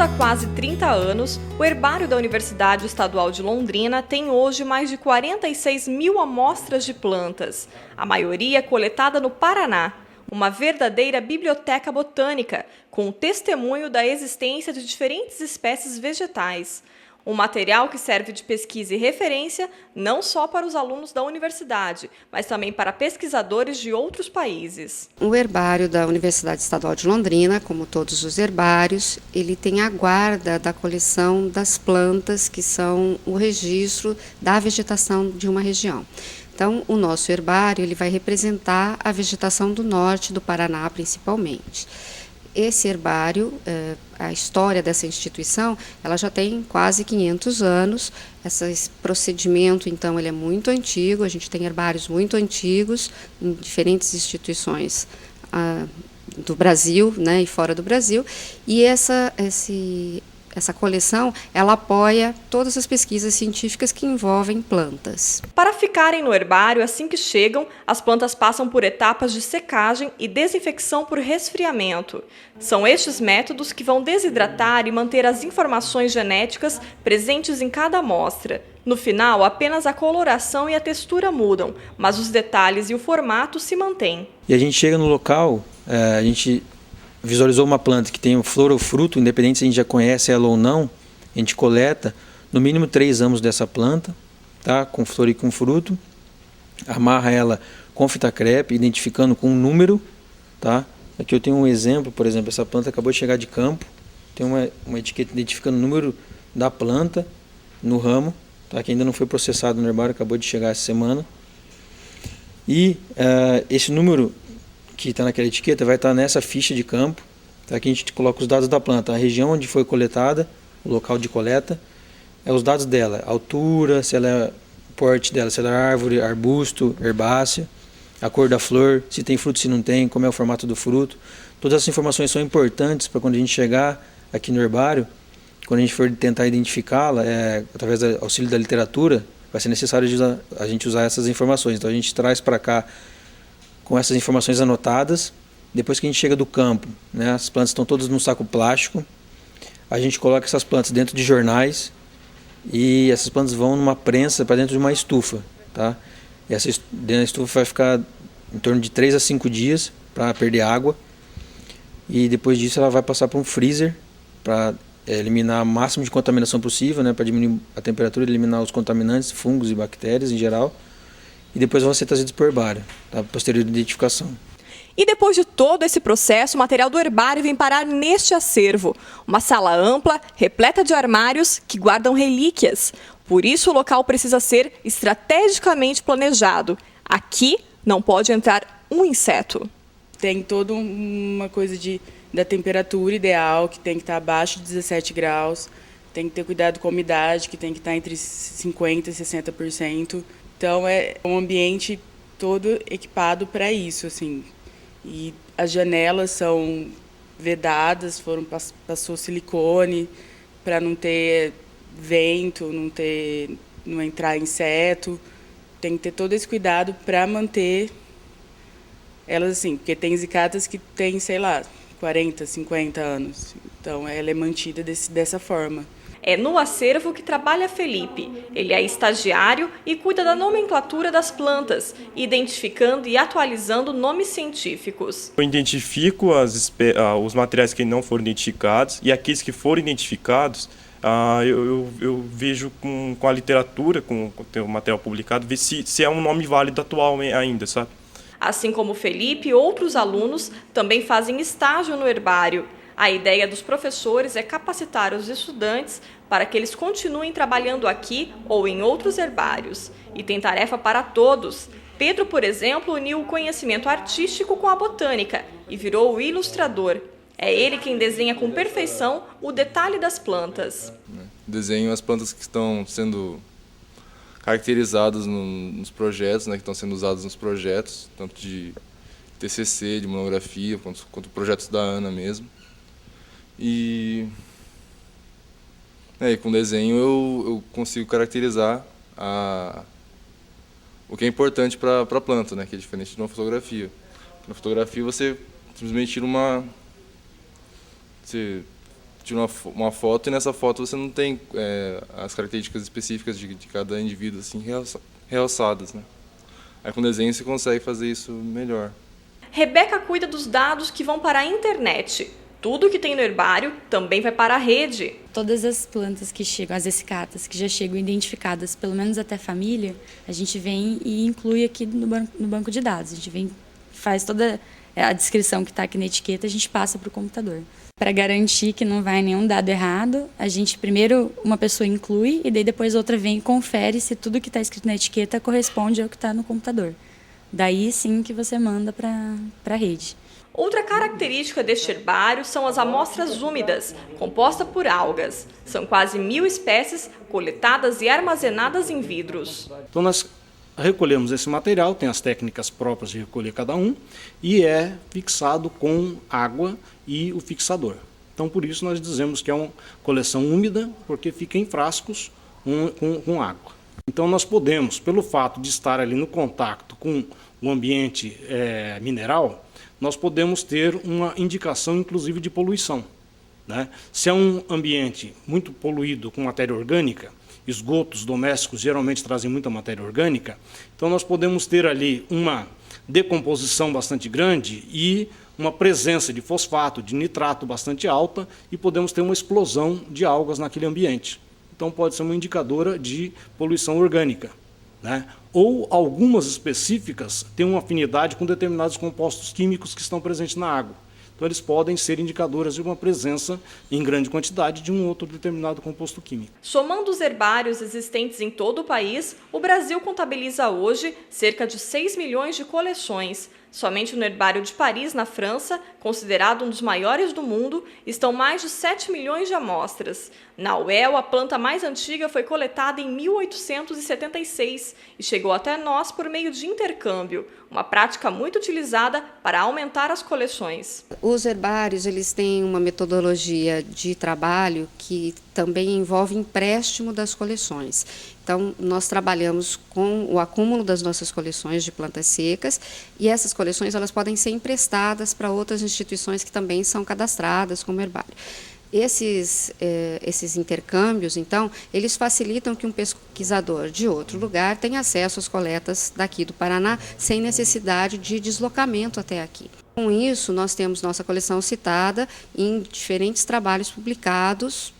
Fundacionado há quase 30 anos, o Herbário da Universidade Estadual de Londrina tem hoje mais de 46 mil amostras de plantas, a maioria coletada no Paraná, uma verdadeira biblioteca botânica, com o testemunho da existência de diferentes espécies vegetais. Um material que serve de pesquisa e referência não só para os alunos da universidade, mas também para pesquisadores de outros países. O herbário da Universidade Estadual de Londrina, como todos os herbários, ele tem a guarda da coleção das plantas que são o registro da vegetação de uma região. Então, o nosso herbário ele vai representar a vegetação do norte do Paraná, principalmente. Esse herbário, a história dessa instituição, ela já tem quase 500 anos. Esse procedimento, então, ele é muito antigo. A gente tem herbários muito antigos em diferentes instituições do Brasil, né, e fora do Brasil. E essa coleção, ela apoia todas as pesquisas científicas que envolvem plantas. Para ficarem no herbário assim que chegam, as plantas passam por etapas de secagem e desinfecção por resfriamento. São estes métodos que vão desidratar e manter as informações genéticas presentes em cada amostra. No final, apenas a coloração e a textura mudam, mas os detalhes e o formato se mantêm. E a gente chega no local, a gente visualizou uma planta que tem flor ou fruto, independente se a gente já conhece ela ou não, a gente coleta no mínimo 3 ramos dessa planta, tá? Com flor e com fruto, amarra ela com fita crepe, identificando com um número. Tá? Aqui eu tenho um exemplo, por exemplo, essa planta acabou de chegar de campo, tem uma etiqueta identificando o número da planta no ramo, tá? Que ainda não foi processado no herbário, acabou de chegar essa semana. E esse número que está naquela etiqueta vai estar nessa ficha de campo, tá? Aqui a gente coloca os dados da planta, a região onde foi coletada, o local de coleta, os dados dela, a altura, se ela é o porte dela, se ela é árvore, arbusto, herbácea, a cor da flor, se tem fruto, se não tem, como é o formato do fruto. Todas essas informações são importantes para quando a gente chegar aqui no herbário, quando a gente for tentar identificá-la, através do auxílio da literatura, vai ser necessário a gente usar essas informações. Então a gente traz para cá com essas informações anotadas. Depois que a gente chega do campo, né, as plantas estão todas num saco plástico, a gente coloca essas plantas dentro de jornais e essas plantas vão numa prensa para dentro de uma estufa. Tá? E dentro da estufa vai ficar em torno de 3 a 5 dias para perder água, e depois disso ela vai passar para um freezer para eliminar o máximo de contaminação possível, né, para diminuir a temperatura e eliminar os contaminantes, fungos e bactérias em geral. E depois vão ser trazidos para o herbário, tá? Posterior identificação. E depois de todo esse processo, o material do herbário vem parar neste acervo, uma sala ampla, repleta de armários que guardam relíquias. Por isso o local precisa ser estrategicamente planejado. Aqui não pode entrar um inseto. Tem toda uma coisa da temperatura ideal, que tem que estar abaixo de 17 graus, tem que ter cuidado com a umidade, que tem que estar entre 50% e 60%. Então é um ambiente todo equipado para isso, assim. E as janelas são vedadas, passou silicone para não ter vento, não entrar inseto. Tem que ter todo esse cuidado para manter elas assim, porque tem zicatas que têm, sei lá, 40, 50 anos. Então ela é mantida dessa forma. É no acervo que trabalha Felipe. Ele é estagiário e cuida da nomenclatura das plantas, identificando e atualizando nomes científicos. Eu identifico os materiais que não foram identificados, e aqueles que foram identificados, eu vejo com a literatura, com o material publicado, ver se é um nome válido atual ainda, sabe? Assim como Felipe, outros alunos também fazem estágio no herbário. A ideia dos professores é capacitar os estudantes para que eles continuem trabalhando aqui ou em outros herbários. E tem tarefa para todos. Pedro, por exemplo, uniu o conhecimento artístico com a botânica e virou o ilustrador. É ele quem desenha com perfeição o detalhe das plantas. Desenho as plantas que estão sendo caracterizadas nos projetos, né, que estão sendo usadas nos projetos, tanto de TCC, de monografia, quanto projetos da Ana mesmo. E com desenho eu consigo caracterizar o que é importante para a planta, né, que é diferente de uma fotografia. Na fotografia você simplesmente tira você tira uma foto e nessa foto você não tem as características específicas de cada indivíduo assim, realçadas, né? Aí com o desenho você consegue fazer isso melhor. Rebeca cuida dos dados que vão para a internet. Tudo que tem no herbário também vai para a rede. Todas as plantas que chegam, as essicatas, que já chegam identificadas, pelo menos até família, a gente vem e inclui aqui no banco de dados. A gente faz toda a descrição que está aqui na etiqueta, a gente passa para o computador. Para garantir que não vai nenhum dado errado, a gente primeiro uma pessoa inclui e daí depois outra vem e confere se tudo que está escrito na etiqueta corresponde ao que está no computador. Daí sim que você manda para a rede. Outra característica deste herbário são as amostras úmidas, compostas por algas. São quase 1.000 espécies coletadas e armazenadas em vidros. Então nós recolhemos esse material, tem as técnicas próprias de recolher cada um, e é fixado com água e o fixador. Então por isso nós dizemos que é uma coleção úmida, porque fica em frascos com água. Então nós podemos, pelo fato de estar ali no contato com o ambiente mineral, nós podemos ter uma indicação, inclusive, de poluição, né? Se é um ambiente muito poluído com matéria orgânica, esgotos domésticos geralmente trazem muita matéria orgânica, então nós podemos ter ali uma decomposição bastante grande e uma presença de fosfato, de nitrato bastante alta, e podemos ter uma explosão de algas naquele ambiente. Então pode ser uma indicadora de poluição orgânica, né? Ou algumas específicas têm uma afinidade com determinados compostos químicos que estão presentes na água. Então eles podem ser indicadoras de uma presença em grande quantidade de um outro determinado composto químico. Somando os herbários existentes em todo o país, o Brasil contabiliza hoje cerca de 6 milhões de coleções. Somente no Herbário de Paris, na França, considerado um dos maiores do mundo, estão mais de 7 milhões de amostras. Na UEL, a planta mais antiga foi coletada em 1876 e chegou até nós por meio de intercâmbio, uma prática muito utilizada para aumentar as coleções. Os herbários eles têm uma metodologia de trabalho que também envolve empréstimo das coleções. Então, nós trabalhamos com o acúmulo das nossas coleções de plantas secas e essas coleções elas podem ser emprestadas para outras instituições que também são cadastradas como herbário. Esses intercâmbios, então, eles facilitam que um pesquisador de outro lugar tenha acesso às coletas daqui do Paraná sem necessidade de deslocamento até aqui. Com isso, nós temos nossa coleção citada em diferentes trabalhos publicados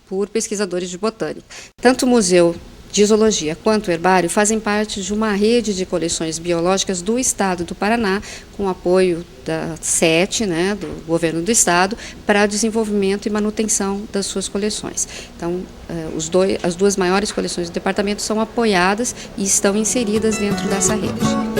por pesquisadores de botânica. Tanto o Museu de Zoologia quanto o Herbário fazem parte de uma rede de coleções biológicas do Estado do Paraná, com apoio da SET, né, do Governo do Estado, para desenvolvimento e manutenção das suas coleções. Então, as duas maiores coleções do departamento são apoiadas e estão inseridas dentro dessa rede.